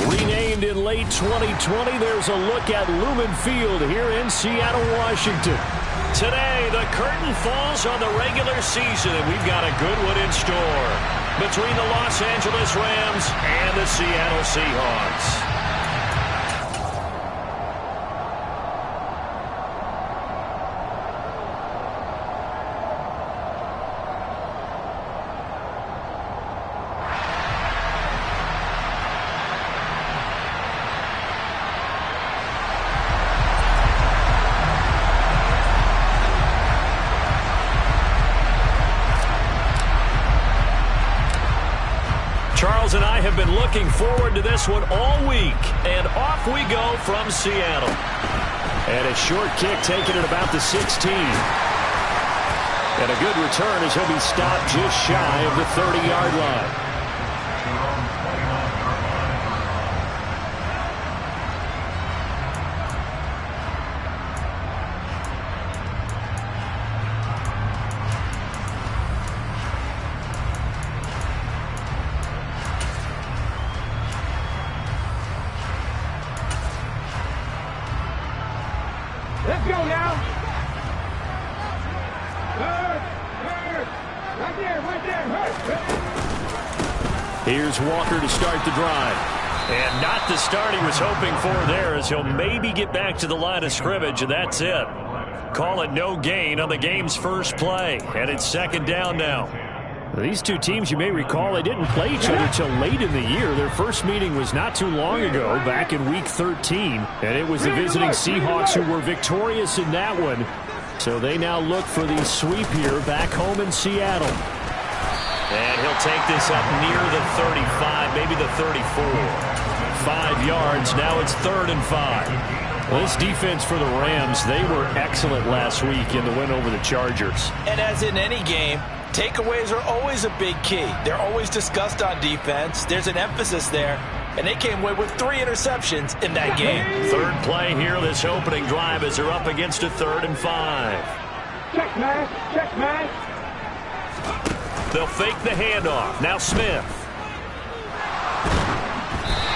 Renamed in late 2020, there's a look at Lumen Field here in Seattle, Washington. Today, the curtain falls on the regular season, and we've got a good one in store between the Los Angeles Rams and the Seattle Seahawks. Charles and I have been looking forward to this one all week, and off we go from Seattle. And a short kick taken at about the 16. And a good return as he'll be stopped just shy of the 30-yard line. Let's go now. Right there. Here's Walker to start the drive. And not the start he was hoping for there, as he'll maybe get back to the line of scrimmage, and that's it. Call it no gain on the game's first play. And it's second down now. These two teams, you may recall, they didn't play each other till late in the year. Their first meeting was not too long ago, back in Week 13. And it was the visiting Seahawks who were victorious in that one. So they now look for the sweep here back home in Seattle. And he'll take this up near the 35, maybe the 34. 5 yards, now it's 3rd and 5. Well, this defense for the Rams, they were excellent last week in the win over the Chargers. And as in any game, takeaways are always a big key. They're always discussed on defense. There's an emphasis there. And they came away with 3 interceptions in that game. Third play here, this opening drive, as they're up against a 3rd and 5. Check, man. They'll fake the handoff. Now Smith.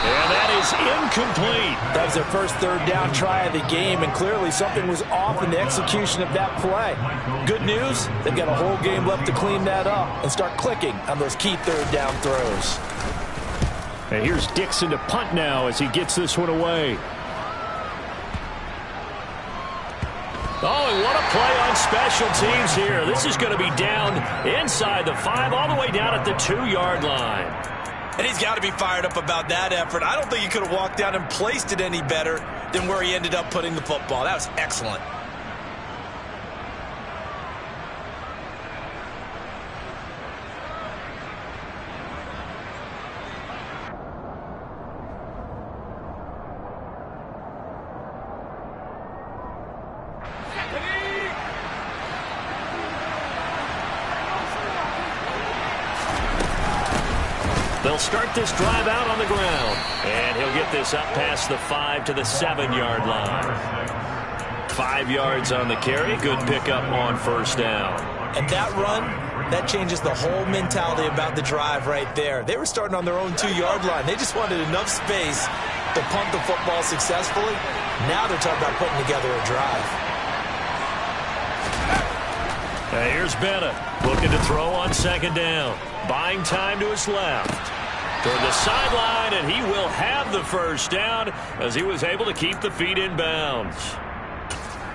And that is incomplete. That was their first 3rd down try of the game, and clearly something was off in the execution of that play. Good news, they've got a whole game left to clean that up and start clicking on those key 3rd down throws. And here's Dixon to punt now as he gets this one away. Oh, and what a play on special teams here. This is going to be down inside the 5, all the way down at the 2-yard line. And he's got to be fired up about that effort. I don't think he could have walked down and placed it any better than where he ended up putting the football. That was excellent. They'll start this drive out on the ground. And he'll get this up past the 5 to the 7-yard line. 5 yards on the carry. Good pickup on first down. And that run, that changes the whole mentality about the drive right there. They were starting on their own 2-yard line. They just wanted enough space to punt the football successfully. Now they're talking about putting together a drive. Now here's Bennett looking to throw on second down. Buying time to his left. Toward the sideline, and he will have the first down as he was able to keep the feet in bounds.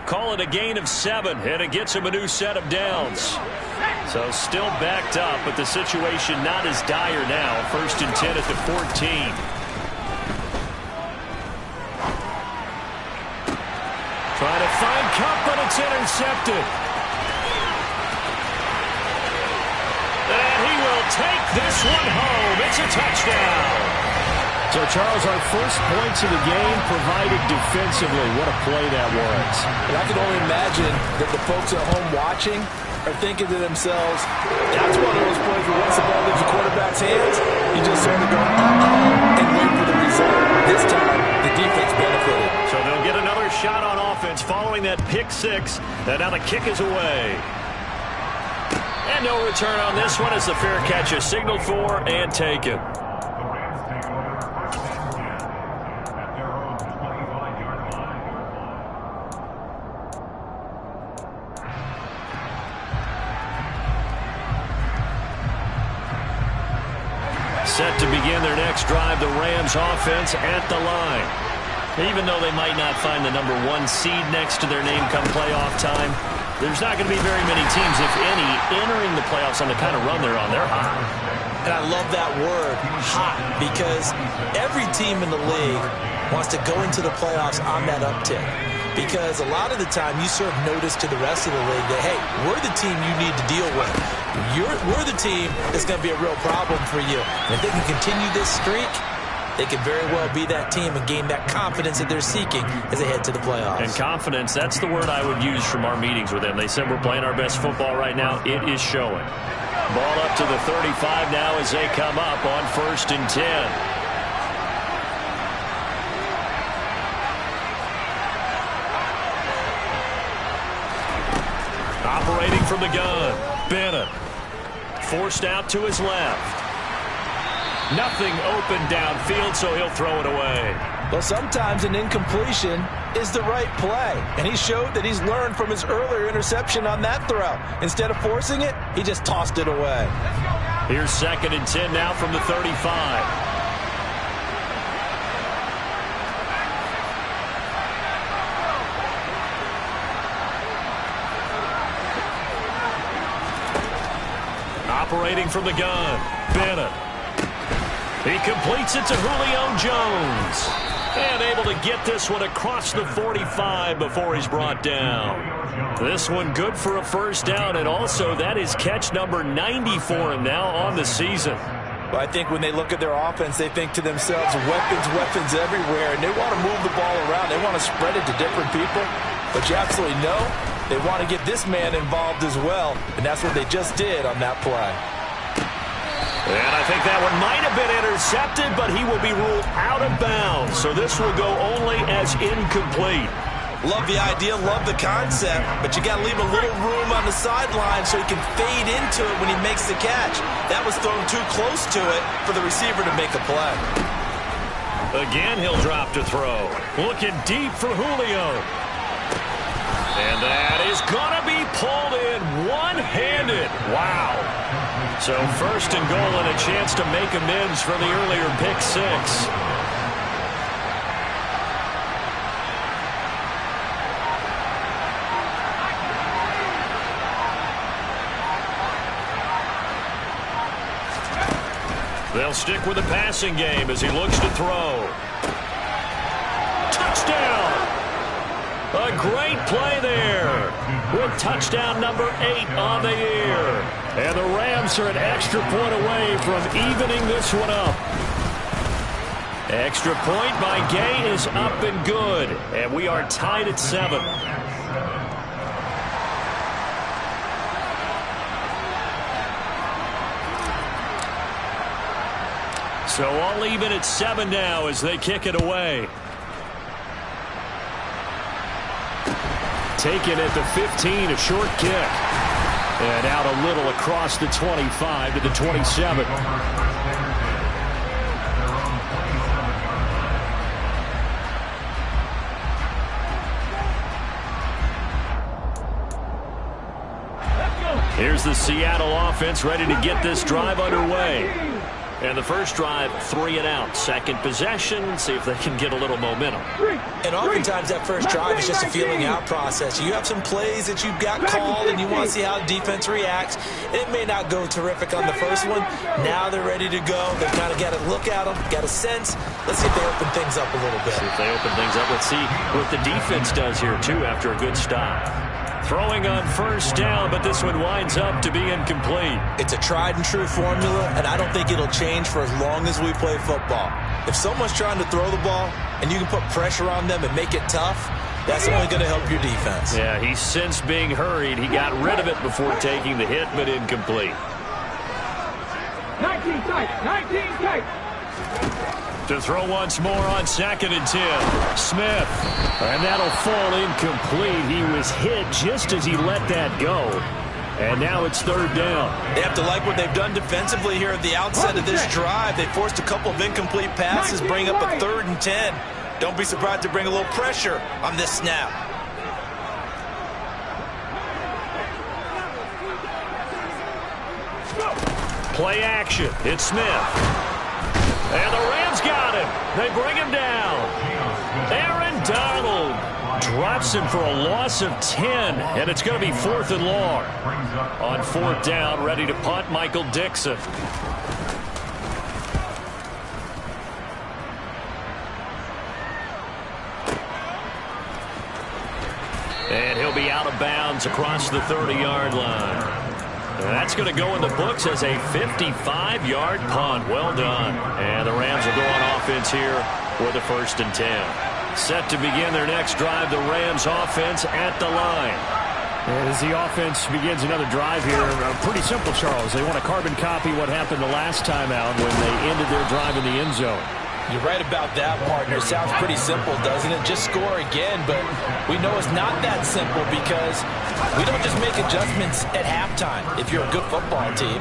Call it a gain of 7, and it gets him a new set of downs. So still backed up, but the situation not as dire now. 1st and 10 at the 14. Trying to find Cup, but it's intercepted. And he will take this one home. It's a touchdown. So, Charles, our first points of the game provided defensively. What a play that was. And I can only imagine that the folks at home watching are thinking to themselves, that's one of those plays where once the ball leaves the quarterback's hands, you just sort of go, and wait for the result. This time, the defense benefited. So they'll get another shot on offense following that pick 6. And now the kick is away. And no return on this one as the fair catch is signaled for and taken. to begin their next drive, the Rams offense at the line. Even though they might not find the number 1 seed next to their name come playoff time, there's not going to be very many teams, if any, entering the playoffs on the kind of run they're on. They're hot. And I love that word, hot, because every team in the league wants to go into the playoffs on that uptick. Because a lot of the time you serve notice to the rest of the league that, hey, we're the team you need to deal with. We're the team that's going to be a real problem for you. And if they can continue this streak, they could very well be that team and gain that confidence that they're seeking as they head to the playoffs. And confidence, that's the word I would use from our meetings with them. They said we're playing our best football right now. It is showing. Ball up to the 35 now as they come up on 1st and 10. Operating from the gun, Bennett. Forced out to his left. Nothing open downfield, so he'll throw it away. Well, sometimes an incompletion is the right play, and he showed that he's learned from his earlier interception on that throw. Instead of forcing it, he just tossed it away. Here's 2nd and 10 now from the 35. Operating from the gun, Bennett. He completes it to Julio Jones. And able to get this one across the 45 before he's brought down. This one good for a first down, and also that is catch number 90 for him now on the season. Well, I think when they look at their offense, they think to themselves, weapons everywhere, and they want to move the ball around. They want to spread it to different people. But you absolutely know they want to get this man involved as well, and that's what they just did on that play. And I think that one might have been intercepted, but he will be ruled out of bounds. So this will go only as incomplete. Love the idea, love the concept, but you got to leave a little room on the sideline so he can fade into it when he makes the catch. That was thrown too close to it for the receiver to make a play. Again, he'll drop to throw. Looking deep for Julio. And that is going to be pulled in one-handed. Wow. So 1st and goal and a chance to make amends for the earlier pick 6. They'll stick with the passing game as he looks to throw. Touchdown! A great play there with touchdown number 8 on the year. And the Rams are an extra point away from evening this one up. Extra point by Gay is up and good. And we are tied at 7. So all even at 7 now as they kick it away. Taken at the 15, a short kick. And out a little across the 25 to the 27. Here's the Seattle offense ready to get this drive underway. And the first drive, 3 and out. Second possession, see if they can get a little momentum. And oftentimes that first drive is just a feeling out process. You have some plays that you've got called and you want to see how the defense reacts. It may not go terrific on the first one. Now they're ready to go. They've kind of got to look at them, got a sense. Let's see if they open things up a little bit. See if they open things up. Let's see what the defense does here, too, after a good stop. Throwing on first down, but this one winds up to be incomplete. It's a tried and true formula, and I don't think it'll change for as long as we play football. If someone's trying to throw the ball and you can put pressure on them and make it tough, that's only going to help your defense. Yeah, he's since being hurried. He got rid of it before taking the hit, but incomplete. 19 tight, 19 tight. To throw once more on 2nd and 10. Smith. And that'll fall incomplete. He was hit just as he let that go. And now it's 3rd down. They have to like what they've done defensively here at the outset of this drive. They forced a couple of incomplete passes, bring up a 3rd and 10. Don't be surprised to bring a little pressure on this snap. Play action. It's Smith. And the Rams got him. They bring him down. Aaron Donald drops him for a loss of 10, and it's going to be 4th and long. On 4th down, ready to punt, Michael Dixon. And he'll be out of bounds across the 30-yard line. That's going to go in the books as a 55-yard punt. Well done. And the Rams will go on offense here with a 1st and 10. Set to begin their next drive, the Rams offense at the line. As the offense begins another drive here, pretty simple, Charles. They want to carbon copy what happened the last time out when they ended their drive in the end zone. You're right about that, partner. Sounds pretty simple, doesn't it? Just score again, but we know it's not that simple because we don't just make adjustments at halftime. If you're a good football team,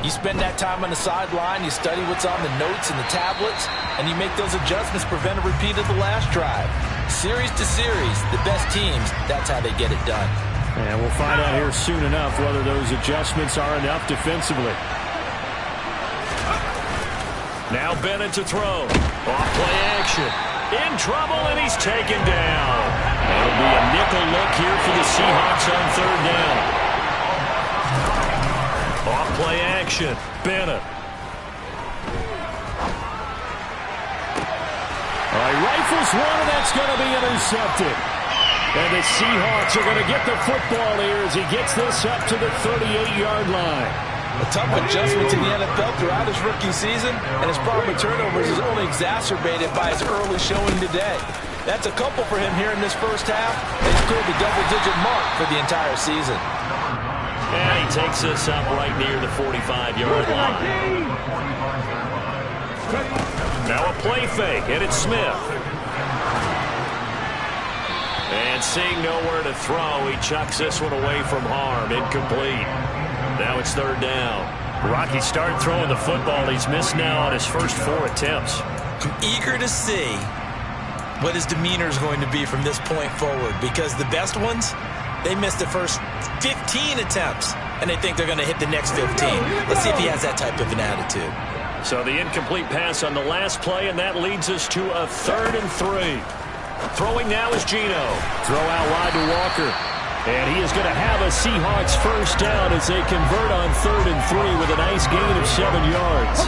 you spend that time on the sideline, you study what's on the notes and the tablets, and you make those adjustments, prevent a repeat of the last drive. Series to series, the best teams, that's how they get it done. And we'll find out here soon enough whether those adjustments are enough defensively. Now Bennett to throw. Off play action. In trouble, and he's taken down. That'll be a nickel look here for the Seahawks on 3rd down. Off play action. Bennett. All right, rifles one, and that's going to be intercepted. And the Seahawks are going to get the football here as he gets this up to the 38-yard line. A tough adjustment to the NFL throughout his rookie season, and his problem with turnovers is only exacerbated by his early showing today. That's a couple for him here in this first half. He's cleared the double-digit mark for the entire season. And he takes this up right near the 45-yard line. Now a play fake, and it's Smith. And seeing nowhere to throw, he chucks this one away from harm. Incomplete. Now it's 3rd down. Rocky started throwing the football. He's missed now on his first 4 attempts. I'm eager to see what his demeanor is going to be from this point forward, because the best ones, they missed the first 15 attempts, and they think they're going to hit the next 15. Let's see if he has that type of an attitude. So the incomplete pass on the last play, and that leads us to a 3rd and 3. Throwing now is Geno. Throw out wide to Walker. And he is going to have a Seahawks first down as they convert on 3rd and 3 with a nice gain of 7 yards.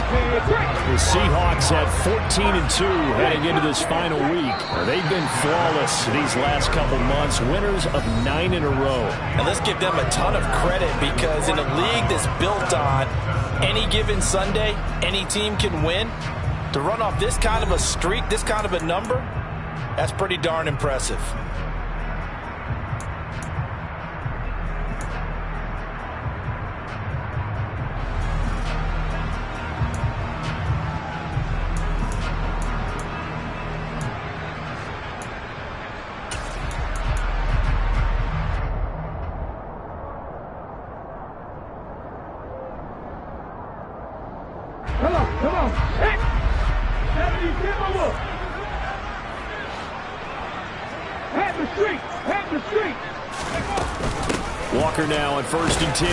The Seahawks at 14-2 heading into this final week. They've been flawless these last couple months, winners of 9 in a row. And let's give them a ton of credit, because in a league that's built on any given Sunday, any team can win, to run off this kind of a streak, this kind of a number, that's pretty darn impressive. Come on. Hit. 70, give him a look. Head the street. Walker now on 1st and 10.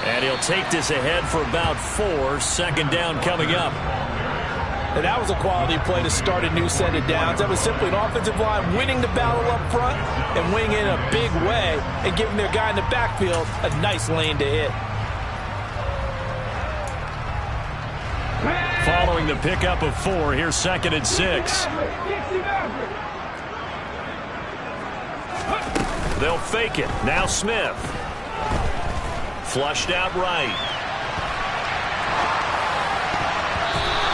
And he'll take this ahead for about 4. 2nd down coming up. And that was a quality play to start a new set of downs. That was simply an offensive line winning the battle up front and winning in a big way and giving their guy in the backfield a nice lane to hit. Following the pickup of 4, here's 2nd and 6. They'll fake it. Now Smith. Flushed out right.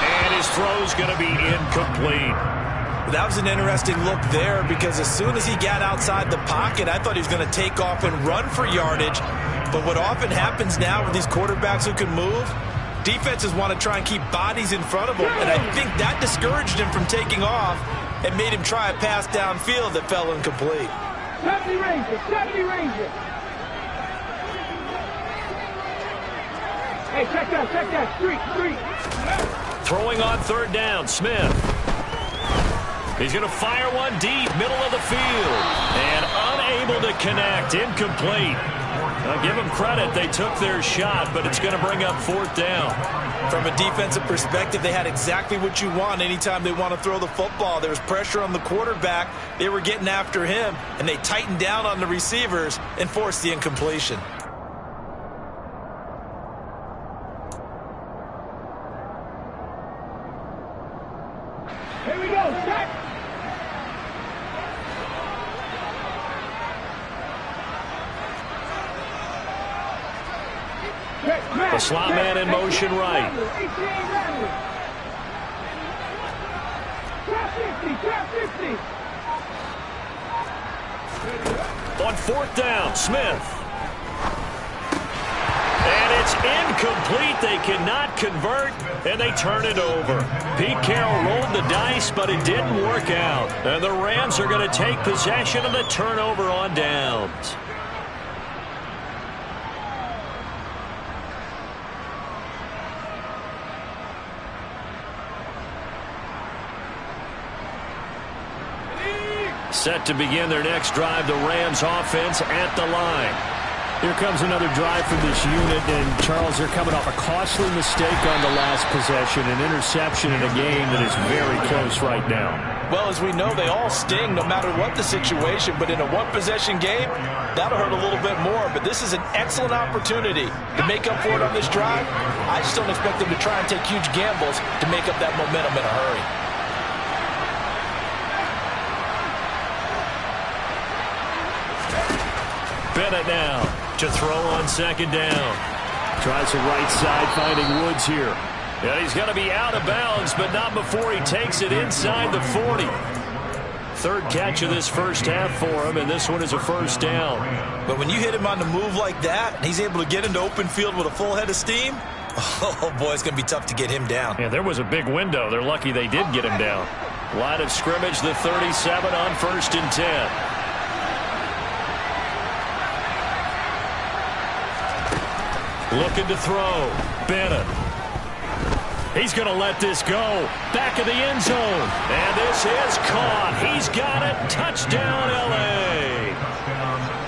And his throw's going to be incomplete. That was an interesting look there, because as soon as he got outside the pocket, I thought he was going to take off and run for yardage. But what often happens now with these quarterbacks who can move, defenses want to try and keep bodies in front of him, and I think that discouraged him from taking off and made him try a pass downfield that fell incomplete. 70 Ranger. Hey, check that, street. Throwing on 3rd down, Smith. He's going to fire one deep, middle of the field. And unable to connect. Incomplete. Now give them credit. They took their shot, but it's going to bring up 4th down. From a defensive perspective, they had exactly what you want anytime they want to throw the football. There was pressure on the quarterback. They were getting after him, and they tightened down on the receivers and forced the incompletion. Here we go, set. The slot man in motion right. On 4th down, Smith. And it's incomplete. They cannot convert, and they turn it over. Pete Carroll rolled the dice, but it didn't work out. And the Rams are going to take possession of the turnover on downs. Set to begin their next drive, the Rams offense at the line. Here comes another drive from this unit, and Charles, they're coming off a costly mistake on the last possession, an interception in a game that is very close right now. Well, as we know, they all sting no matter what the situation, but in a one-possession game, that'll hurt a little bit more. But this is an excellent opportunity to make up for it on this drive. I just don't expect them to try and take huge gambles to make up that momentum in a hurry. Bennett now to throw on 2nd down. Tries the right side, finding Woods here. And he's going to be out of bounds, but not before he takes it inside the 40. 3rd catch of this first half for him, and this one is a 1st down. But when you hit him on the move like that, and he's able to get into open field with a full head of steam, oh boy, it's going to be tough to get him down. Yeah, there was a big window. They're lucky they did get him down. Line of scrimmage, the 37 on 1st and 10. Looking to throw. Bennett. He's going to let this go. Back of the end zone. And this is caught. He's got it. Touchdown, L.A.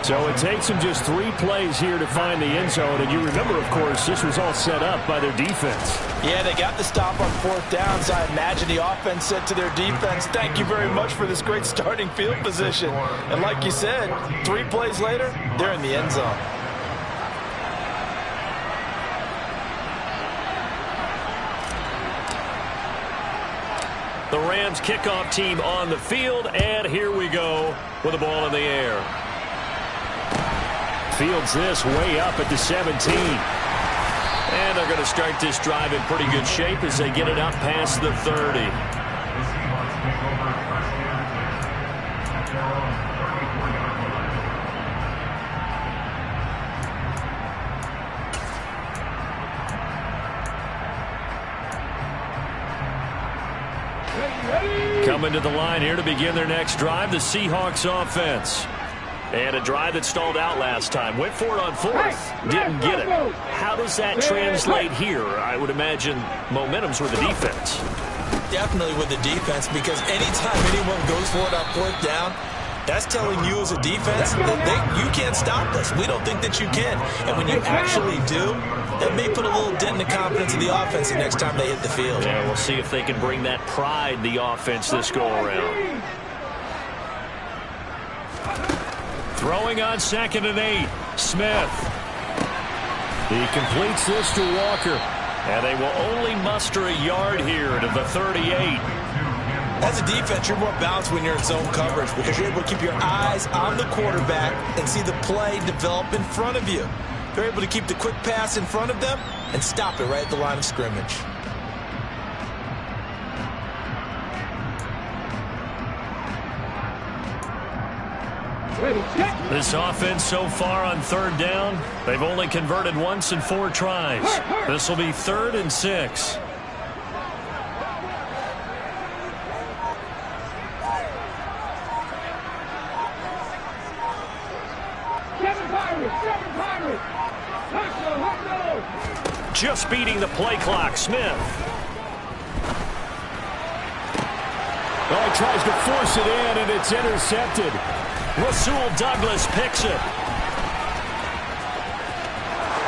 So it takes him just 3 plays here to find the end zone. And you remember, of course, this was all set up by their defense. Yeah, they got the stop on 4th down, so I imagine the offense said to their defense, thank you very much for this great starting field position. And like you said, 3 plays later, they're in the end zone. The Rams kickoff team on the field, and here we go with the ball in the air. Fields this way up at the 17. And they're going to start this drive in pretty good shape as they get it up past the 30. Coming to the line here to begin their next drive, the Seahawks offense. And a drive that stalled out last time. Went for it on 4th. Didn't get it. How does that translate here? I would imagine momentum's with the defense. Definitely with the defense, because anytime anyone goes for it on 4th down, that's telling you as a defense that you can't stop us. We don't think that you can. And when you actually do, that may put a little dent in the confidence of the offense the next time they hit the field. Yeah, we'll see if they can bring that pride, the offense, this go-around. Throwing on 2nd and 8. Smith. He completes this to Walker. And they will only muster a yard here to the 38. As a defense, you're more balanced when you're in zone coverage because you're able to keep your eyes on the quarterback and see the play develop in front of you. You're able to keep the quick pass in front of them and stop it right at the line of scrimmage. This offense so far on 3rd down, they've only converted once in 4 tries. This will be 3rd and 6. Just beating the play clock, Smith. Oh, tries to force it in, and it's intercepted. Rasul Douglas picks it.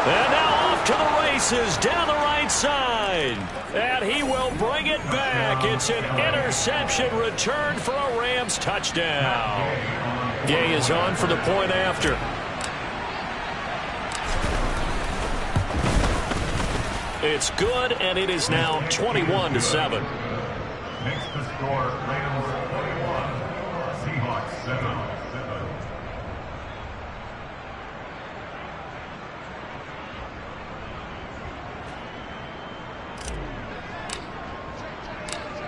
And now off to the races down the right side. And he will bring it back. It's an interception returned for a Rams touchdown. Gay is on for the point after. It's good, and it is now 21-7. Next to score, Rams 21, Seahawks 7.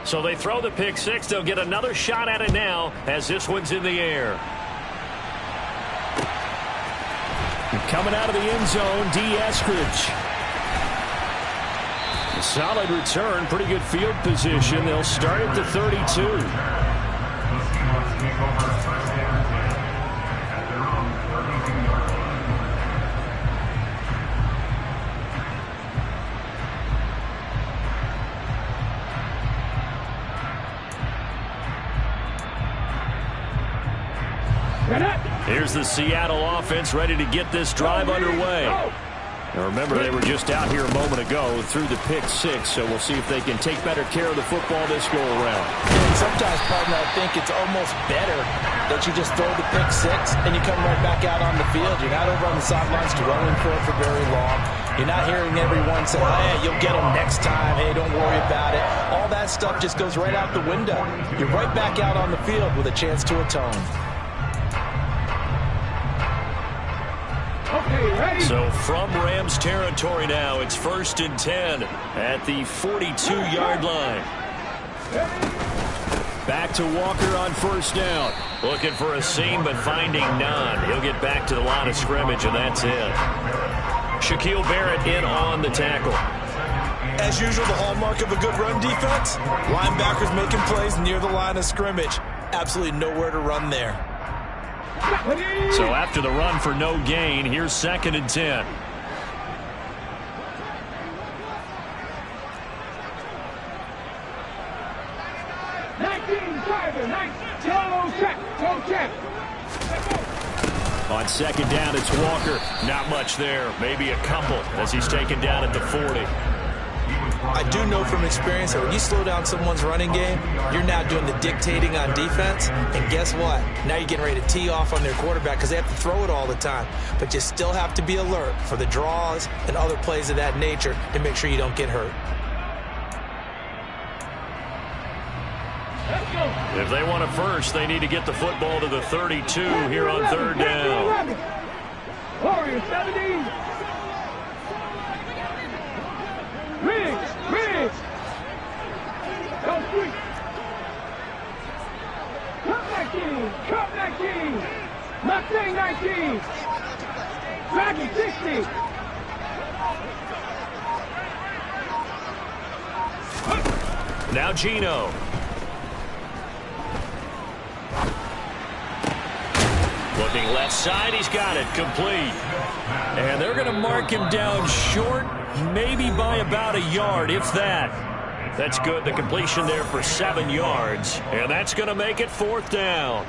So they throw the pick six. They'll get another shot at it now as this one's in the air. Coming out of the end zone, D. Eskridge. Solid return, pretty good field position. They'll start at the 32. The Seahawks take over first and 10 at their own 32-yard Get it. Here's the Seattle offense ready to get this drive underway. Now remember, they were just out here a moment ago through the pick six, so we'll see if they can take better care of the football this go-around. And sometimes, partner, I think it's almost better that you just throw the pick six and you come right back out on the field. You're not over on the sidelines dwelling for it for very long. You're not hearing everyone say, hey, you'll get them next time. Hey, don't worry about it. All that stuff just goes right out the window. You're right back out on the field with a chance to atone. So from Rams territory now, it's 1st and 10 at the 42-yard line. Back to Walker on first down. Looking for a seam, but finding none. He'll get back to the line of scrimmage, and that's it. Shaquille Barrett in on the tackle. As usual, the hallmark of a good run defense, linebackers making plays near the line of scrimmage. Absolutely nowhere to run there. So after the run for no gain, here's 2nd and 10. On 2nd down, it's Walker. Not much there. Maybe a couple as he's taken down at the 40. I do know from experience that when you slow down someone's running game, you're now doing the dictating on defense. And guess what? Now you're getting ready to tee off on their quarterback because they have to throw it all the time. But you still have to be alert for the draws and other plays of that nature to make sure you don't get hurt. If they want a first, they need to get the football to the 32 here on 3rd down. Warriors 17. Riggs. Go quick. Cut 19. Mustang 19. Dragon 60. Now Gino. Looking left side, he's got it, complete. And they're going to mark him down short, maybe by about a yard, if that. That's good, the completion there for 7 yards. And that's going to make it 4th down.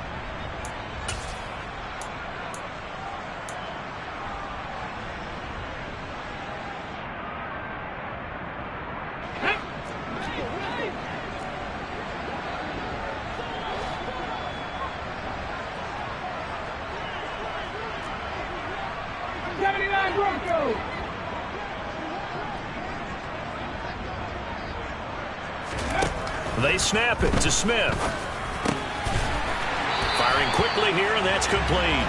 They snap it to Smith. Firing quickly here, and that's complete.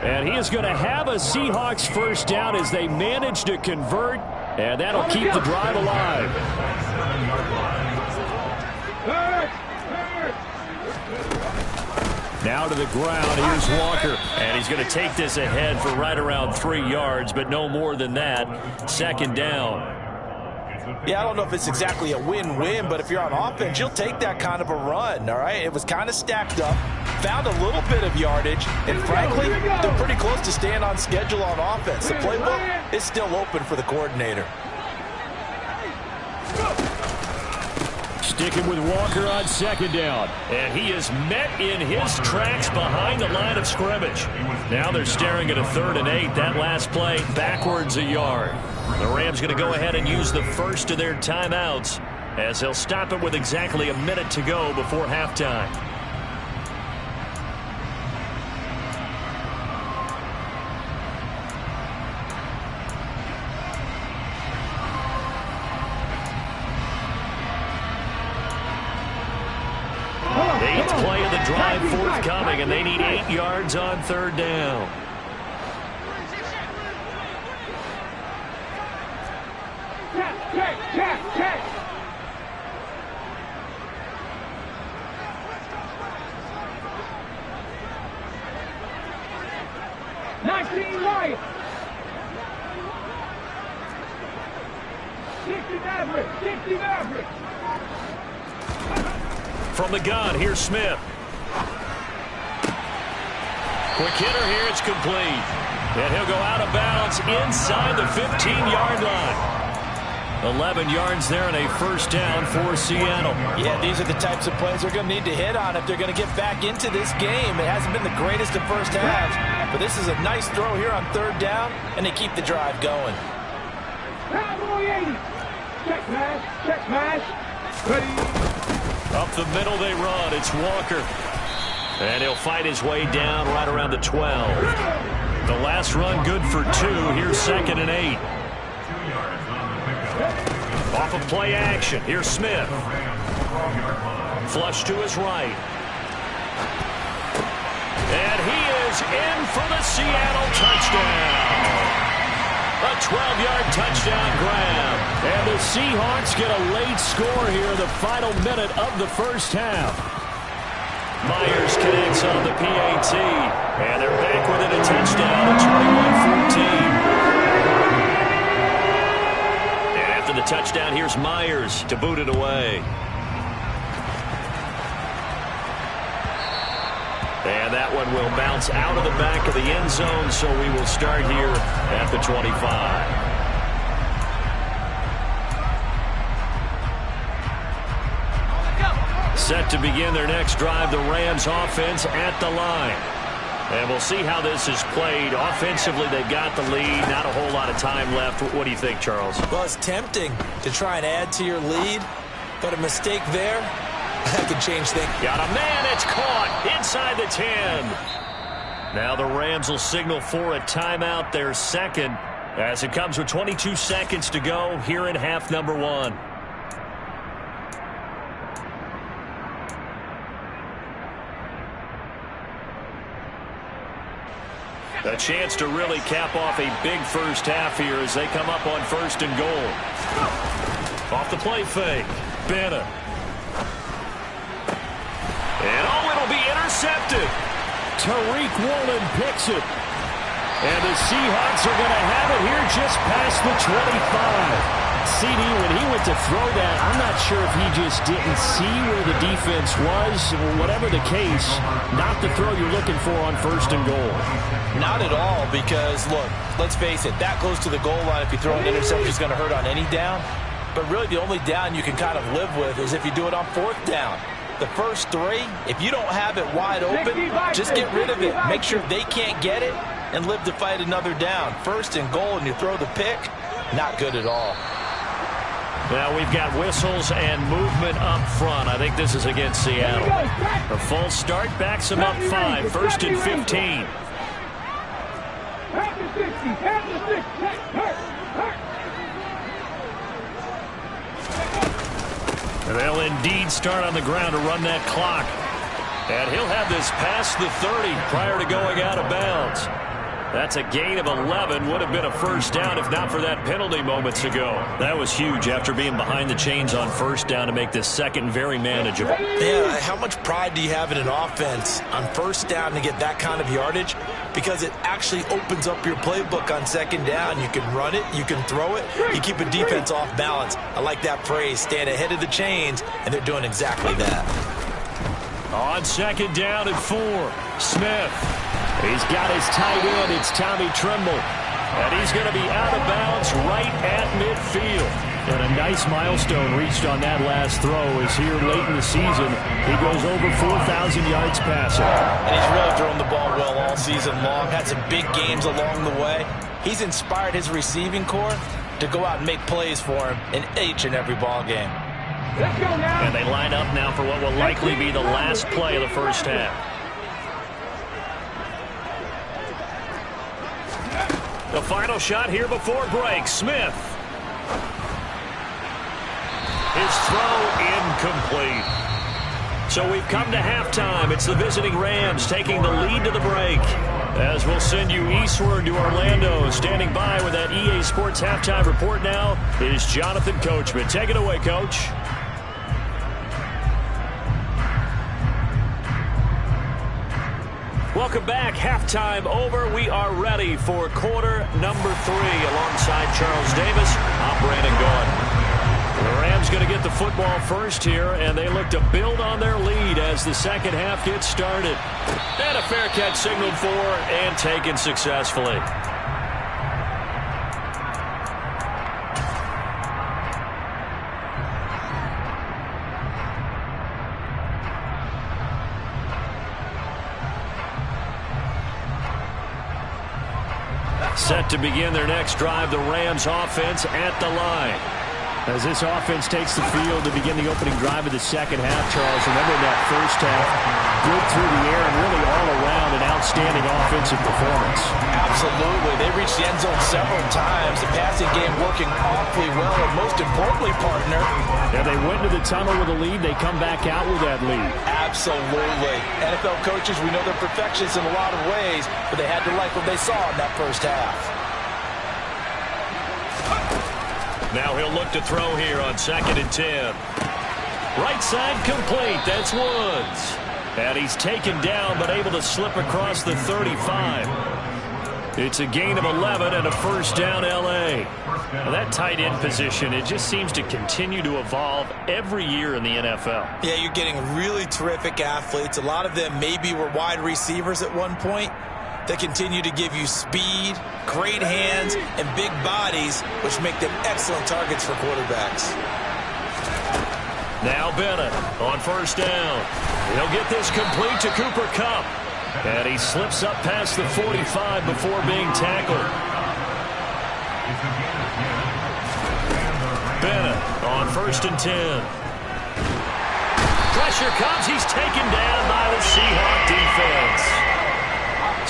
And he is going to have a Seahawks first down as they manage to convert, and that'll keep the drive alive. Now to the ground, here's Walker. And he's going to take this ahead for right around 3 yards, but no more than that. 2nd down. Yeah, I don't know if it's exactly a win-win, but if you're on offense, you'll take that kind of a run, all right? It was kind of stacked up, found a little bit of yardage, and frankly, they're pretty close to staying on schedule on offense. The playbook is still open for the coordinator. Sticking with Walker on second down. And he is met in his tracks behind the line of scrimmage. Now they're staring at a 3rd and 8. That last play backwards a yard. The Rams going to go ahead and use the first of their timeouts as they'll stop it with exactly a minute to go before halftime. Eighth play of the drive forthcoming, and they need 8 yards on 3rd down. Check. 19 right. 60 average. From the gun, here's Smith. Quick hitter here, it's complete. And he'll go out of bounds inside the 15-yard line. 11 yards there and a first down for Seattle. Yeah, these are the types of plays they're going to need to hit on if they're going to get back into this game. It hasn't been the greatest of first halves, but this is a nice throw here on 3rd down, and they keep the drive going. Check pass. Ready. Up the middle they run. It's Walker. And he'll fight his way down right around the 12. The last run good for 2. Here's 2nd and 8. Off of play action. Here's Smith. Flush to his right. And he is in for the Seattle touchdown. A 12-yard touchdown grab. And the Seahawks get a late score here in the final minute of the first half. Myers connects on the PAT. And they're back within a touchdown at 21-14. And after the touchdown, here's Myers to boot it away. And that one will bounce out of the back of the end zone, so we will start here at the 25. Set to begin their next drive, the Rams offense at the line. And we'll see how this is played. Offensively, they've got the lead. Not a whole lot of time left. What do you think, Charles? Well, it's tempting to try and add to your lead, but a mistake there, that could change things. Got a man, it's caught inside the 10. Now the Rams will signal for a timeout, their second, as it comes with 22 seconds to go here in half number 1. A chance to really cap off a big first half here as they come up on 1st and goal. Off the play fake. Bennett. And it'll be intercepted. Tariq Woolen picks it. And the Seahawks are going to have it here just past the 25. CD, when he went to throw that, I'm not sure if he just didn't see where the defense was. Whatever the case, not the throw you're looking for on 1st and goal. Not at all, because, look, let's face it, that close to the goal line, if you throw an interception, it's going to hurt on any down. But really, the only down you can kind of live with is if you do it on 4th down. The first 3, if you don't have it wide open, just get rid of it. Make sure they can't get it and live to fight another down. 1st and goal, and you throw the pick, not good at all. Now we've got whistles and movement up front. I think this is against Seattle. A false start backs them up 5. 1st and 15. They'll indeed start on the ground to run that clock. And he'll have this past the 30 prior to going out of bounds. That's a gain of 11. Would have been a first down if not for that penalty moments ago. That was huge after being behind the chains on 1st down to make this second very manageable. Yeah, how much pride do you have in an offense on 1st down to get that kind of yardage? Because it actually opens up your playbook on 2nd down. You can run it, you can throw it, you keep a defense off balance. I like that phrase, stand ahead of the chains, and they're doing exactly that. On 2nd down and 4, Smith. He's got his tight end. It's Tommy Tremble. And he's going to be out of bounds right at midfield. And a nice milestone reached on that last throw as here late in the season, he goes over 4,000 yards passing. And he's really thrown the ball well all season long. Had some big games along the way. He's inspired his receiving corps to go out and make plays for him in each and every ball game. Let's go now. And they line up now for what will likely be the last play of the first half. The final shot here before break. Smith. His throw incomplete. So we've come to halftime. It's the visiting Rams taking the lead to the break. As we'll send you eastward to Orlando. Standing by with that EA Sports halftime report now is Jonathan Coachman. Take it away, Coach. Welcome back. Halftime over. We are ready for quarter number 3 alongside Charles Davis. I'm Brandon Gaudin. The Rams going to get the football first here, and they look to build on their lead as the second half gets started. And a fair catch signaled for and taken successfully. Set to begin their next drive, the Rams offense at the line. As this offense takes the field to begin the opening drive of the second half, Charles, remember that first half, good through the air and really all around an outstanding offensive performance. Absolutely. They reached the end zone several times. The passing game working awfully well, and most importantly, partner. Yeah, they went into the tunnel with a lead. They come back out with that lead. Absolutely. NFL coaches, we know they're perfectionists in a lot of ways, but they had to like what they saw in that first half. Now he'll look to throw here on 2nd and 10. Right side complete. That's Woods. And he's taken down but able to slip across the 35. It's a gain of 11 and a first down L.A. Well, that tight end position, it just seems to continue to evolve every year in the NFL. Yeah, you're getting really terrific athletes. A lot of them maybe were wide receivers at one point. They continue to give you speed, great hands, and big bodies, which make them excellent targets for quarterbacks. Now Bennett on first down. He'll get this complete to Cooper Kupp. And he slips up past the 45 before being tackled. Bennett on 1st and 10. Pressure comes. He's taken down by the Seahawks defense.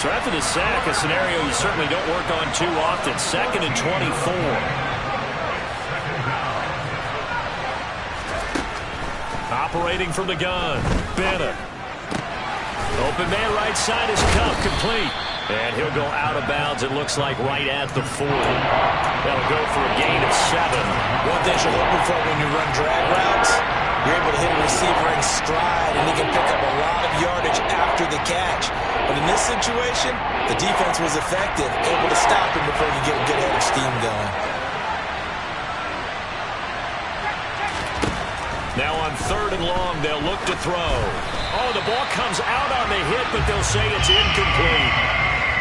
So after the sack, a scenario you certainly don't work on too often. 2nd and 24. Operating from the gun. Bennett. Open man right side is Kupp, complete. And he'll go out of bounds, it looks like, right at the 40. That'll go for a gain of 7. One thing you're looking for when you run drag routes, you're able to hit a receiver in stride, and he can pick up a lot of yardage after the catch. But in this situation, the defense was effective, able to stop him before he get a good head of steam going. Now on 3rd and long, they'll look to throw. Oh, the ball comes out on the hit, but they'll say it's incomplete.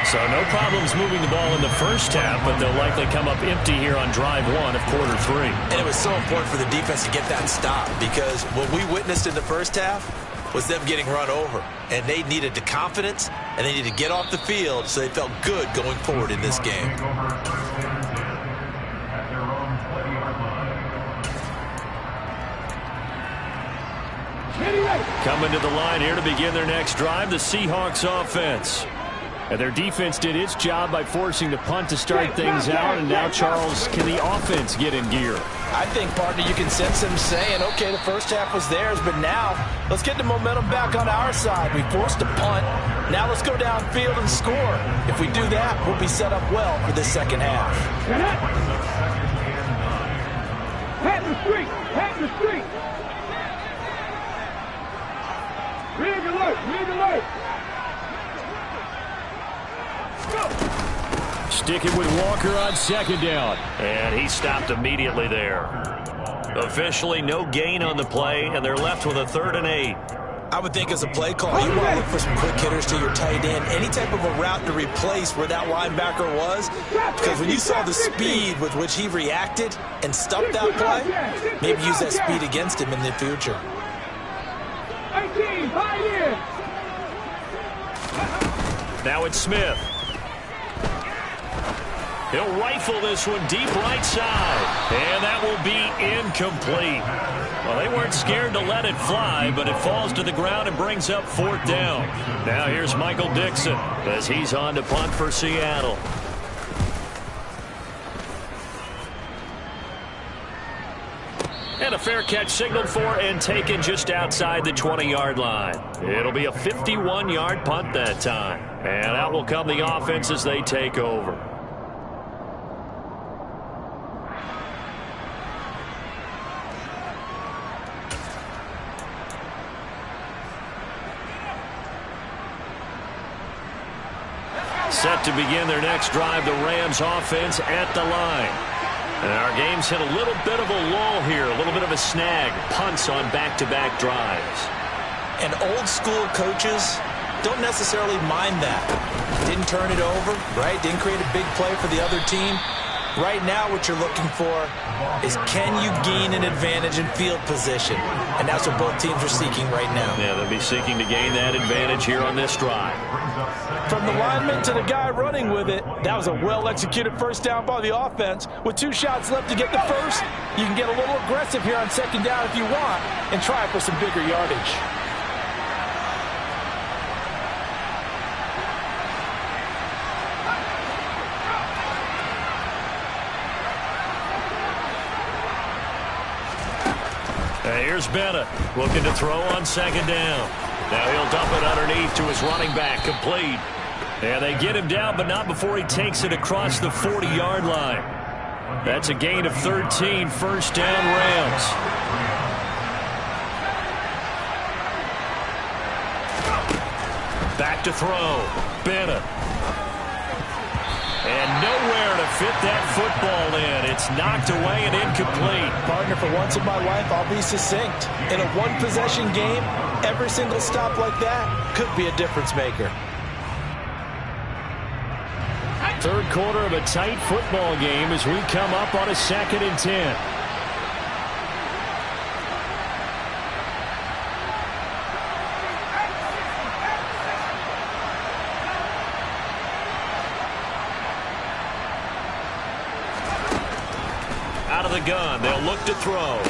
So no problems moving the ball in the first half, but they'll likely come up empty here on drive 1 of quarter 3. And it was so important for the defense to get that stop, because what we witnessed in the first half was them getting run over. And they needed the confidence, and they needed to get off the field so they felt good going forward in this game. Coming to the line here to begin their next drive, the Seahawks offense. And their defense did its job by forcing the punt to start things out. And now, Charles, can the offense get in gear? I think, partner, you can sense them saying, okay, the first half was theirs, but now let's get the momentum back on our side. We forced a punt. Now let's go downfield and score. If we do that, we'll be set up well for the second half. Hat the street! Hat the street! Rig alert! Rig alert! Go! Sticking with Walker on 2nd down. And he stopped immediately there. Officially no gain on the play, and they're left with a 3rd and 8. I would think as a play call, you want to look for some quick hitters to your tight end. Any type of a route to replace where that linebacker was. Because when you saw the speed with which he reacted and stuffed that play, maybe use that speed against him in the future. 18, now it's Smith. He'll rifle this one deep right side. And that will be incomplete. Well, they weren't scared to let it fly, but it falls to the ground and brings up 4th down. Now here's Michael Dixon as he's on to punt for Seattle. And a fair catch signaled for and taken just outside the 20-yard line. It'll be a 51-yard punt that time. And out will come the offense as they take over. Set to begin their next drive, the Rams offense at the line. And our game's hit a little bit of a lull here, a little bit of a snag. Punts on back-to-back drives. And old school coaches don't necessarily mind that. Didn't turn it over, right? Didn't create a big play for the other team. Right now what you're looking for is can you gain an advantage in field position? And that's what both teams are seeking right now. Yeah, they'll be seeking to gain that advantage here on this drive. From the lineman to the guy running with it, that was a well-executed first down by the offense. With 2 shots left to get the first, you can get a little aggressive here on 2nd down if you want and try for some bigger yardage. Here's Bennett looking to throw on 2nd down. Now he'll dump it underneath to his running back, complete. And they get him down, but not before he takes it across the 40-yard line. That's a gain of 13, 1st down Rams. Back to throw, Bennett. And nowhere to fit that football in. It's knocked away and incomplete. Partner, for once in my life, I'll be succinct. In a one-possession game, every single stop like that could be a difference maker. 3rd quarter of a tight football game as we come up on a 2nd and 10. Out of the gun, they'll look to throw.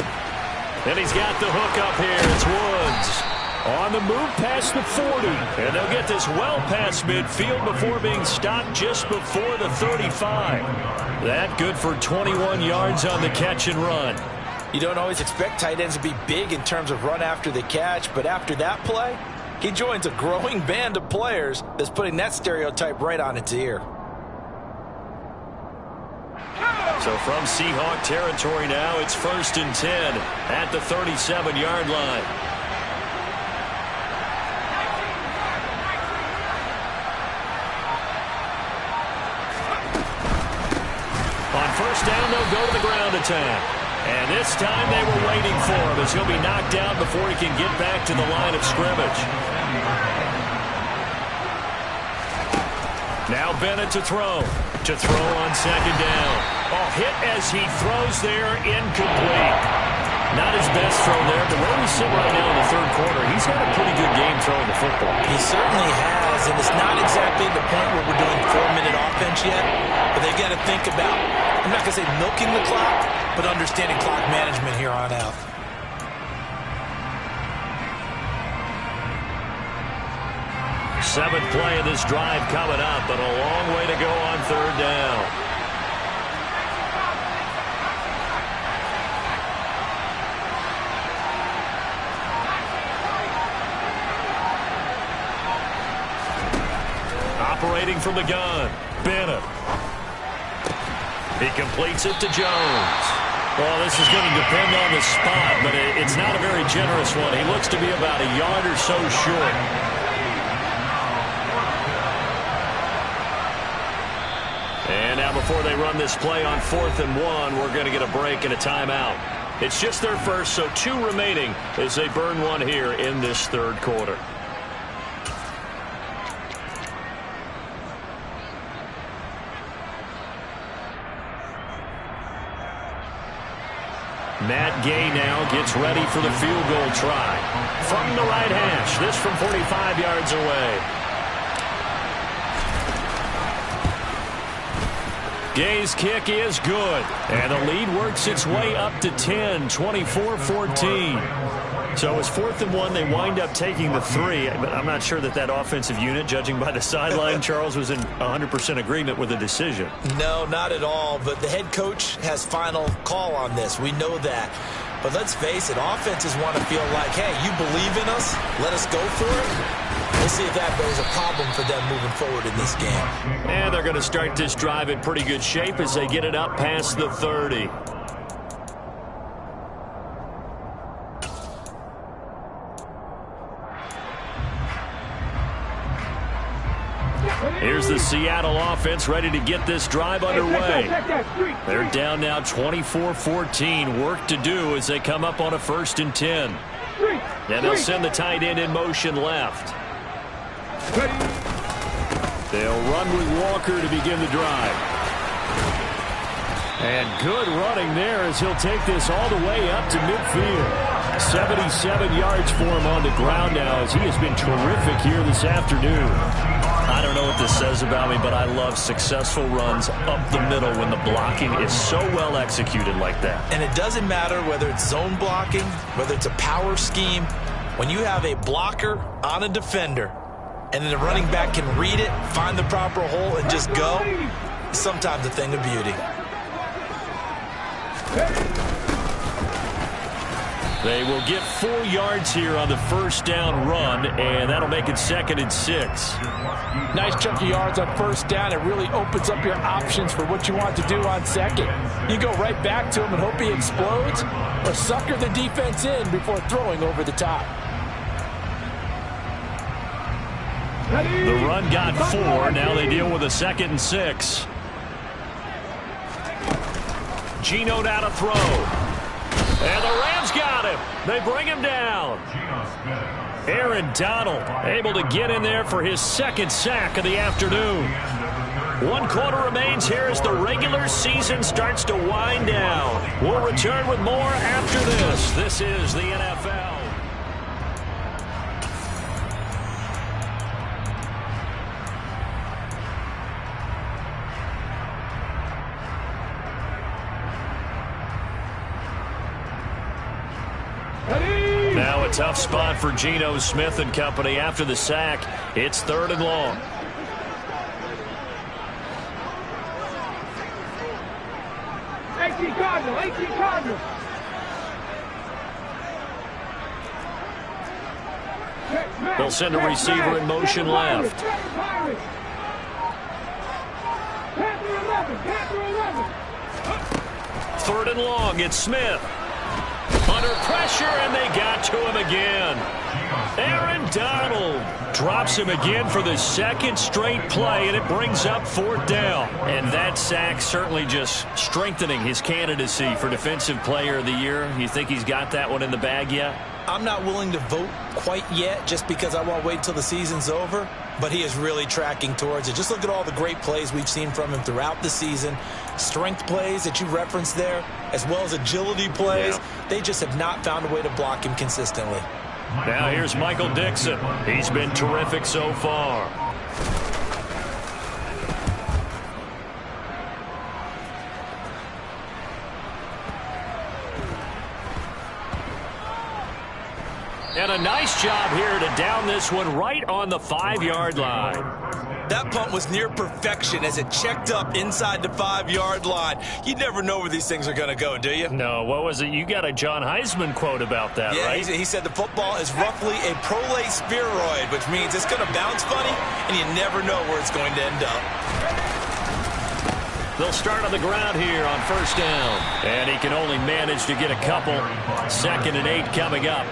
And he's got the hook up here. It's Woods. On the move past the 40. And they'll get this well past midfield before being stopped just before the 35. That good for 21 yards on the catch and run. You don't always expect tight ends to be big in terms of run after the catch, but after that play, he joins a growing band of players that's putting that stereotype right on its ear. So from Seahawk territory now, it's 1st and 10 at the 37-yard line. On 1st down, they'll go to the ground attack. And this time they were waiting for him as he'll be knocked down before he can get back to the line of scrimmage. Now Bennett to throw. To throw on 2nd down. Oh, hit as he throws there, incomplete. Not his best throw there, but where we sit right now in the 3rd quarter, he's had a pretty good game throwing the football. He certainly has, and it's not exactly the point where we're doing 4-minute offense yet, but they've got to think about, I'm not going to say milking the clock, but understanding clock management here on out. Seventh play of this drive coming up, but a long way to go on 3rd down. Operating from the gun, Bennett. He completes it to Jones. Well, this is going to depend on the spot, but it's not a very generous one. He looks to be about a yard or so short. And now before they run this play on 4th and 1, we're going to get a break and a timeout. It's just their first, so 2 remaining as they burn one here in this third quarter. Matt Gay now gets ready for the field goal try. From the right hash, this from 45 yards away. Gay's kick is good, and the lead works its way up to 10, 24-14. So it's 4th and 1. They wind up taking the 3, but I'm not sure that offensive unit, judging by the sideline, Charles, was in 100% agreement with the decision. No, not at all, but the head coach has final call on this. We know that. But let's face it, offenses want to feel like, hey, you believe in us, let us go for it. We'll see if that is a problem for them moving forward in this game. And they're going to start this drive in pretty good shape as they get it up past the 30. Here's the Seattle offense ready to get this drive underway. They're down now 24-14. Work to do as they come up on a 1st and 10. And they'll send the tight end in motion left. They'll run with Walker to begin the drive. And good running there as he'll take this all the way up to midfield. 77 yards for him on the ground now as he has been terrific here this afternoon. I don't know what this says about me, but I love successful runs up the middle when the blocking is so well executed like that. And it doesn't matter whether it's zone blocking, whether it's a power scheme. When you have a blocker on a defender, and then the running back can read it, find the proper hole, and just go, it's sometimes a thing of beauty. They will get 4 yards here on the 1st down run, and that'll make it 2nd and 6. Nice chunk of yards on 1st down. It really opens up your options for what you want to do on 2nd. You go right back to him and hope he explodes, or sucker the defense in before throwing over the top. The run got 4. Now they deal with a 2nd and 6. Geno now to throw. And the Rams got him. They bring him down. Aaron Donald able to get in there for his 2nd sack of the afternoon. 1 quarter remains here as the regular season starts to wind down. We'll return with more after this. This is the NFL. Now a tough spot for Geno Smith and company after the sack. It's 3rd and long. Cardinal. They'll send a receiver in motion left. Third and long, it's Smith. Under pressure, and they got to him again. Aaron Donald drops him again for the 2nd straight play, and it brings up 4th down. And that sack certainly just strengthening his candidacy for Defensive Player of the Year. You think he's got that one in the bag yet? I'm not willing to vote quite yet just because I want to wait until the season's over, but he is really tracking towards it. Just look at all the great plays we've seen from him throughout the season. Strength plays that you referenced there, as well as agility plays. Yeah. They just have not found a way to block him consistently. Now here's Michael Dixon. He's been terrific so far. And a nice job here to down this one right on the 5-yard line. That punt was near perfection as it checked up inside the 5-yard line. You never know where these things are going to go, do you? No, what was it? You got a John Heisman quote about that, yeah, right? He said the football is roughly a prolate spheroid, which means it's going to bounce funny, and you never know where it's going to end up. They'll start on the ground here on 1st down. And he can only manage to get a couple. 2nd and 8 coming up.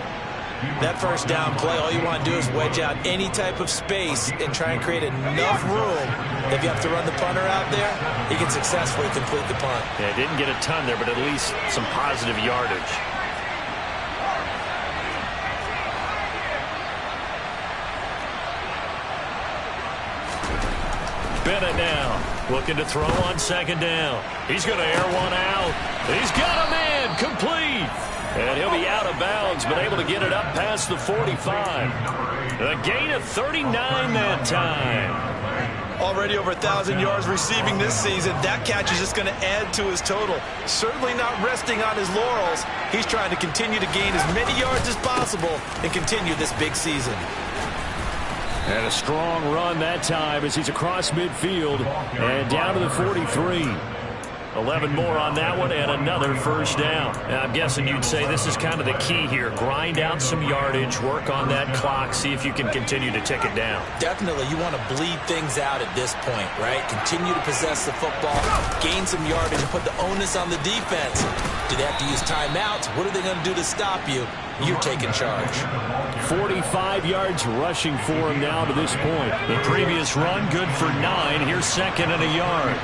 That 1st down play, all you want to do is wedge out any type of space and try and create enough room If you have to run the punter out there, he can successfully complete the punt. Yeah, didn't get a ton there, but at least some positive yardage. Bennett now looking to throw on second down. He's going to air one out. He's got a man complete. And he'll be out of bounds, but able to get it up past the 45. A gain of 39 that time. Already over 1,000 yards receiving this season. That catch is just going to add to his total. Certainly not resting on his laurels. He's trying to continue to gain as many yards as possible and continue this big season. And a strong run that time as he's across midfield and down to the 43. 11 more on that one and another first down. And I'm guessing you'd say this is kind of the key here. Grind out some yardage, work on that clock, see if you can continue to tick it down. Definitely, you want to bleed things out at this point, right? Continue to possess the football, gain some yardage, and put the onus on the defense. Do they have to use timeouts? What are they going to do to stop you? You're taking charge. 45 yards rushing for him now to this point. The previous run, good for 9. Here's second and a yard.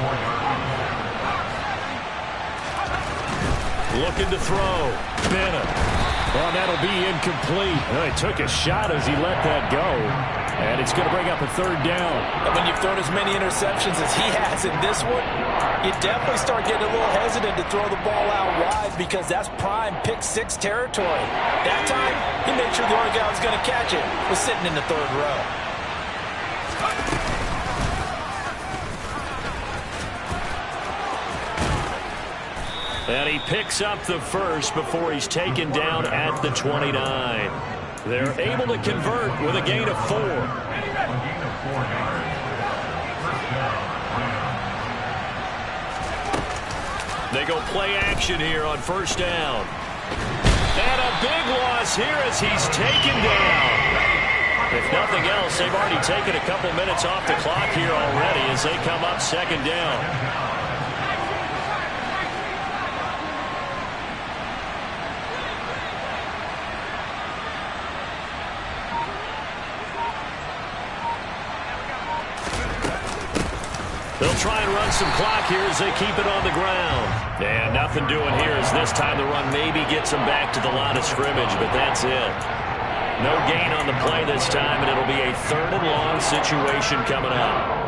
Looking to throw. Bennett. Well, that'll be incomplete. Well, he took a shot as he let that go. And it's going to bring up a third down. And when you've thrown as many interceptions as he has in this one, you definitely start getting a little hesitant to throw the ball out wide because that's prime pick six territory. That time, he made sure the only guy who was going to catch it was sitting in the third row. And he picks up the first before he's taken down at the 29. They're able to convert with a gain of 4. They go play action here on first down. And a big loss here as he's taken down. If nothing else, they've already taken a couple minutes off the clock here already as they come up second down. They'll try and run some clock here as they keep it on the ground. And nothing doing here as this time the run maybe gets them back to the line of scrimmage, but that's it. No gain on the play this time, and it'll be a third and long situation coming up.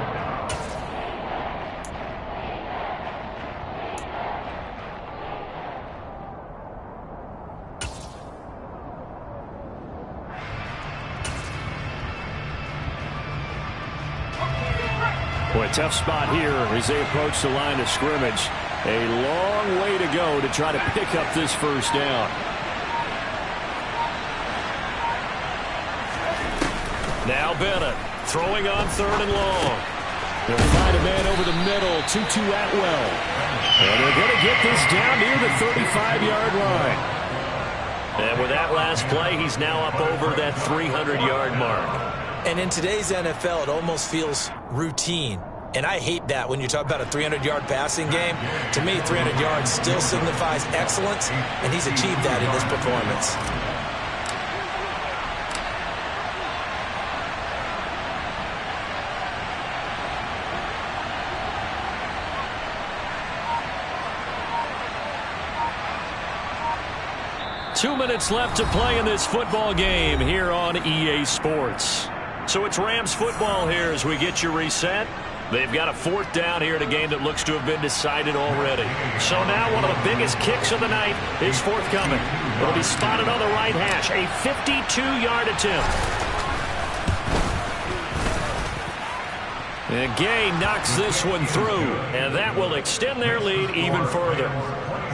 Boy, tough spot here as they approach the line of scrimmage. A long way to go to try to pick up this first down. Now Bennett throwing on third and long. They'll find a man over the middle, Tutu Atwell. And they're going to get this down near the 35-yard line. And with that last play, he's now up over that 300-yard mark. And in today's NFL, it almost feels routine. And I hate that when you talk about a 300-yard passing game. To me, 300 yards still signifies excellence, and he's achieved that in this performance. Two minutes left to play in this football game here on EA Sports. So it's Rams football here as we get you reset. They've got a fourth down here in a game that looks to have been decided already. So now one of the biggest kicks of the night is forthcoming. It'll be spotted on the right hash. A 52-yard attempt. And Gay knocks this one through, and that will extend their lead even further.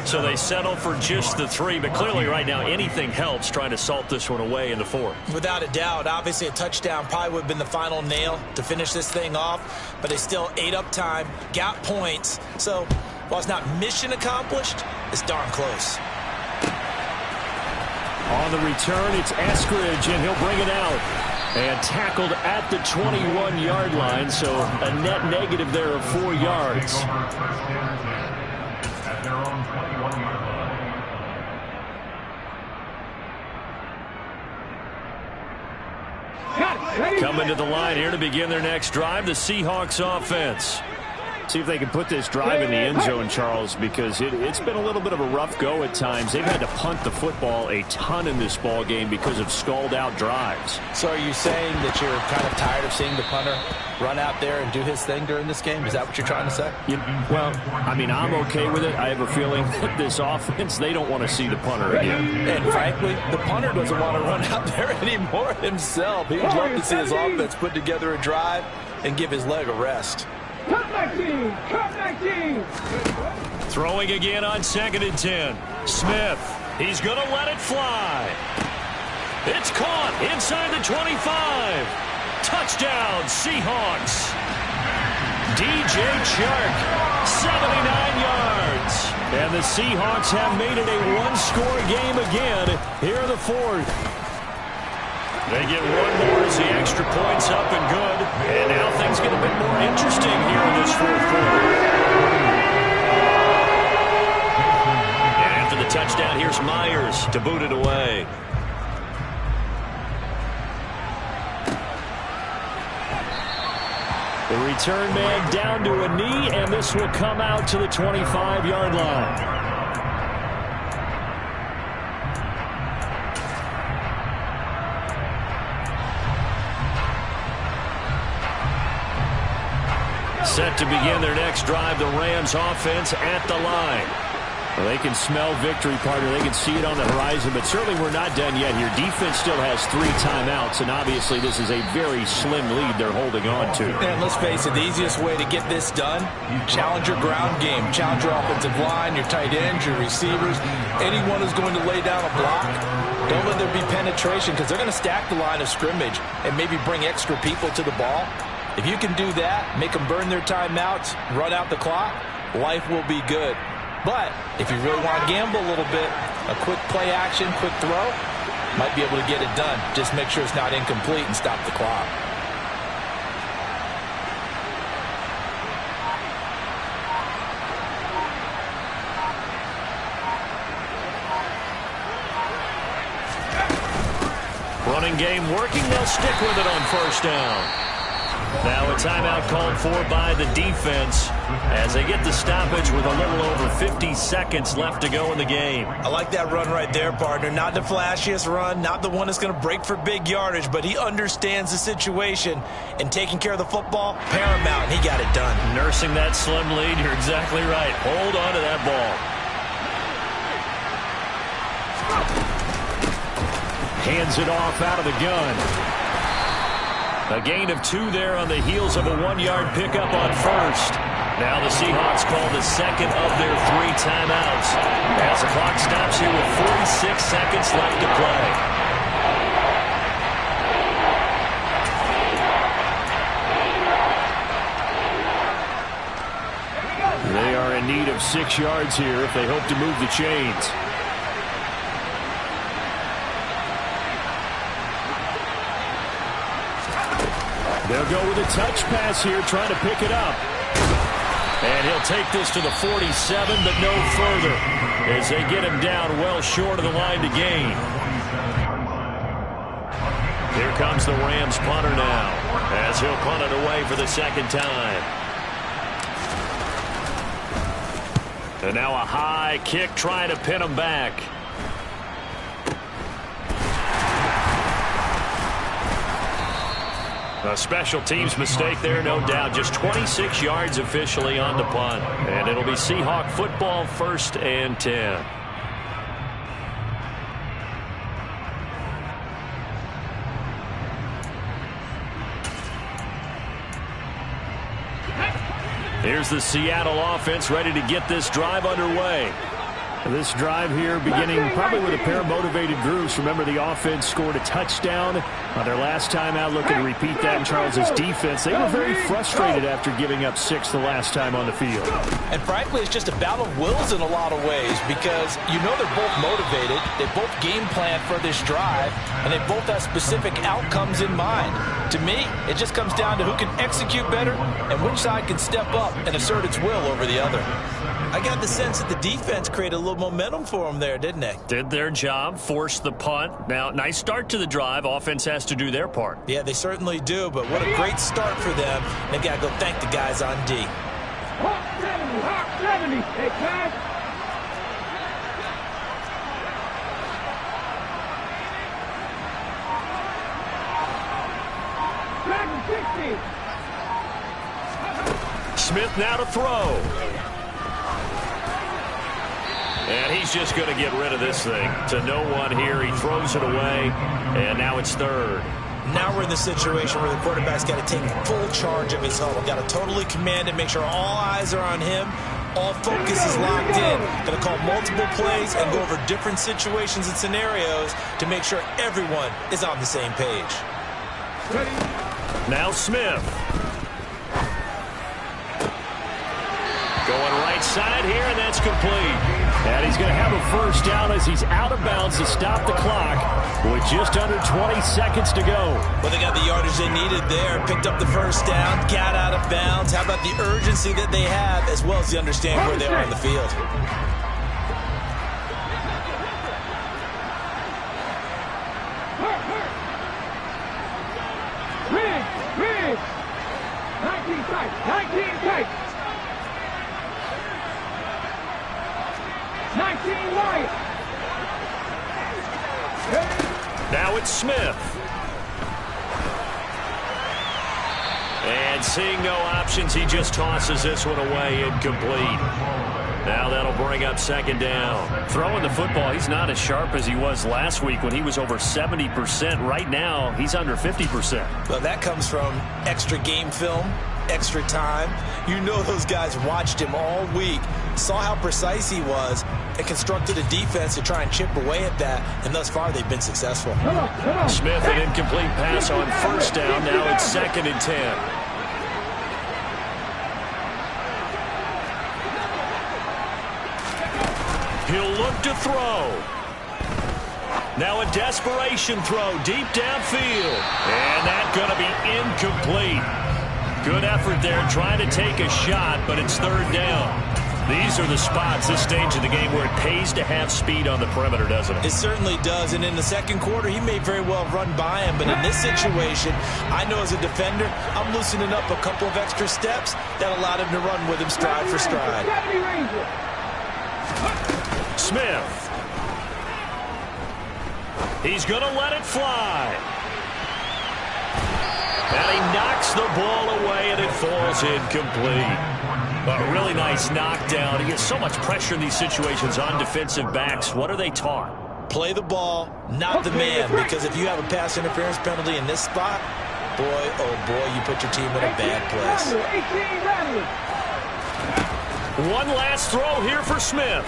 So they settle for just the 3, but clearly right now anything helps trying to salt this one away in the 4th. Without a doubt, obviously a touchdown probably would have been the final nail to finish this thing off, but they still ate up time, got points. So while it's not mission accomplished, it's darn close. On the return, it's Eskridge, and he'll bring it out. And tackled at the 21-yard line, so a net negative there of 4 yards. At their own 21-yard line. Got it. Coming to the line here to begin their next drive, the Seahawks offense. See if they can put this drive in the end zone, Charles, because it's been a little bit of a rough go at times. They've had to punt the football a ton in this ball game because of stalled-out drives. So are you saying that you're kind of tired of seeing the punter run out there and do his thing during this game? Is that what you're trying to say? Well, I mean, I'm okay with it. I have a feeling that this offense, they don't want to see the punter again. And frankly, the punter doesn't want to run out there anymore himself. He would love to see his offense put together a drive and give his leg a rest. Cut 19! Cut 19! Throwing again on 2nd and 10. Smith, he's going to let it fly. It's caught inside the 25. Touchdown, Seahawks. DJ Chark, 79 yards. And the Seahawks have made it a one-score game again here in the 4th. They get one more as the extra point's up and good. And now things get a bit more interesting here in this 4th quarter. And after the touchdown, here's Myers to boot it away. The return man down to a knee, and this will come out to the 25-yard line. Set to begin their next drive, the Rams offense at the line. Well, they can smell victory, partner. They can see it on the horizon, but certainly we're not done yet here. Defense still has 3 timeouts, and obviously this is a very slim lead they're holding on to. And let's face it, the easiest way to get this done, challenge your ground game. Challenge your offensive line, your tight ends, your receivers. Anyone who's going to lay down a block, don't let there be penetration because they're going to stack the line of scrimmage and maybe bring extra people to the ball. If you can do that, make them burn their timeouts, run out the clock, life will be good. But if you really want to gamble a little bit, a quick play action, quick throw, might be able to get it done. Just make sure it's not incomplete and stop the clock. Running game working. They'll stick with it on 1st down. Now a timeout called for by the defense as they get the stoppage with a little over 50 seconds left to go in the game. I like that run right there, partner. Not the flashiest run, not the one that's going to break for big yardage, but he understands the situation, and taking care of the football, paramount, and he got it done. Nursing that slim lead, you're exactly right. Hold on to that ball. Hands it off out of the gun. A gain of 2 there on the heels of a 1-yard pickup on 1st. Now the Seahawks call the 2nd of their 3 timeouts as the clock stops here with 46 seconds left to play. They are in need of 6 yards here if they hope to move the chains. They'll go with a touch pass here, trying to pick it up. And he'll take this to the 47, but no further as they get him down well short of the line to gain. Here comes the Rams punter now as he'll punt it away for the 2nd time. And now a high kick trying to pin him back. A special teams mistake there, no doubt. Just 26 yards officially on the punt. And it'll be Seahawk football, 1st and 10. Here's the Seattle offense ready to get this drive underway. This drive here beginning probably with a pair of motivated groups. Remember, the offense scored a touchdown on their last time out. Looking to repeat that in Charles's defense. They were very frustrated after giving up 6 the last time on the field. And frankly, it's just a battle of wills in a lot of ways because you know they're both motivated. They both game plan for this drive, and they both have specific outcomes in mind. To me, it just comes down to who can execute better and which side can step up and assert its will over the other. I got the sense that the defense created a little momentum for them there, didn't they? Did their job, forced the punt. Now, nice start to the drive. Offense has to do their part. Yeah, they certainly do, but what a great start for them. They've got to go thank the guys on D. Hawk 70, Hawk 70. Hey, guys. Dragon 60. Smith now to throw. And he's just going to get rid of this thing. To no one here. He throws it away, and now it's third. Now we're in the situation where the quarterback's got to take full charge of his huddle. Got to totally command it, make sure all eyes are on him. All focus is locked in. Going to call multiple plays and go over different situations and scenarios to make sure everyone is on the same page. Now Smith. Going right side here, and that's complete. And he's going to have a first down as he's out of bounds to stop the clock with just under 20 seconds to go. Well, they got the yardage they needed there. Picked up the first down, got out of bounds. How about the urgency that they have as well as the understanding where they are on the field? Rig. 19 tight. 19 tight. 19 wide. Now it's Smith. And seeing no options, he just tosses this one away, incomplete. Now that'll bring up second down. Throwing the football, he's not as sharp as he was last week when he was over 70%. Right now, he's under 50%. Well, that comes from extra game film, extra time. You know those guys watched him all week, saw how precise he was, and constructed a defense to try and chip away at that, and thus far they've been successful. Smith, an incomplete pass on first down. Now it's 2nd and 10. He'll look to throw. Now a desperation throw deep downfield. And that's going to be incomplete. Good effort there trying to take a shot, but it's third down. These are the spots, this stage of the game, where it pays to have speed on the perimeter, doesn't it? It certainly does, and in the second quarter, he may very well run by him, but in this situation, I know as a defender, I'm loosening up a couple of extra steps that allowed him to run with him stride for stride. Smith. He's going to let it fly. And he knocks the ball away, and it falls incomplete. A really nice knockdown. He gets so much pressure in these situations on defensive backs. What are they taught? Play the ball, not the man, because if you have a pass interference penalty in this spot, boy, oh boy, you put your team in a bad place. One last throw here for Smith.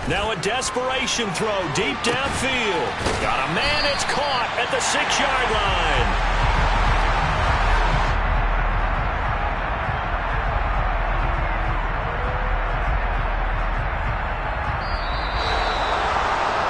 Now a desperation throw deep downfield. Got a man, it's caught at the 6-yard line.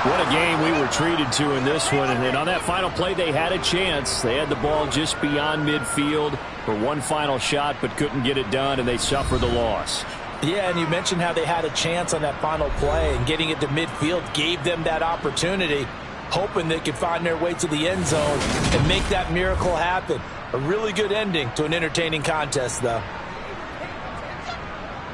What a game we were treated to in this one. And on that final play, they had a chance. They had the ball just beyond midfield for one final shot, but couldn't get it done, and they suffered the loss. Yeah, and you mentioned how they had a chance on that final play, and getting it to midfield gave them that opportunity, hoping they could find their way to the end zone and make that miracle happen. A really good ending to an entertaining contest, though.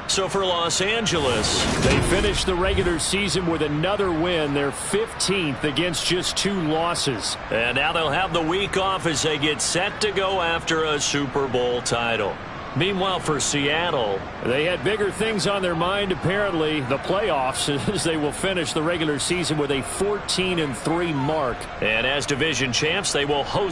So for Los Angeles, they finished the regular season with another win. They're 15th against just 2 losses. And now they'll have the week off as they get set to go after a Super Bowl title. Meanwhile, for Seattle, they had bigger things on their mind, apparently, the playoffs, as they will finish the regular season with a 14-3 mark. And as division champs, they will host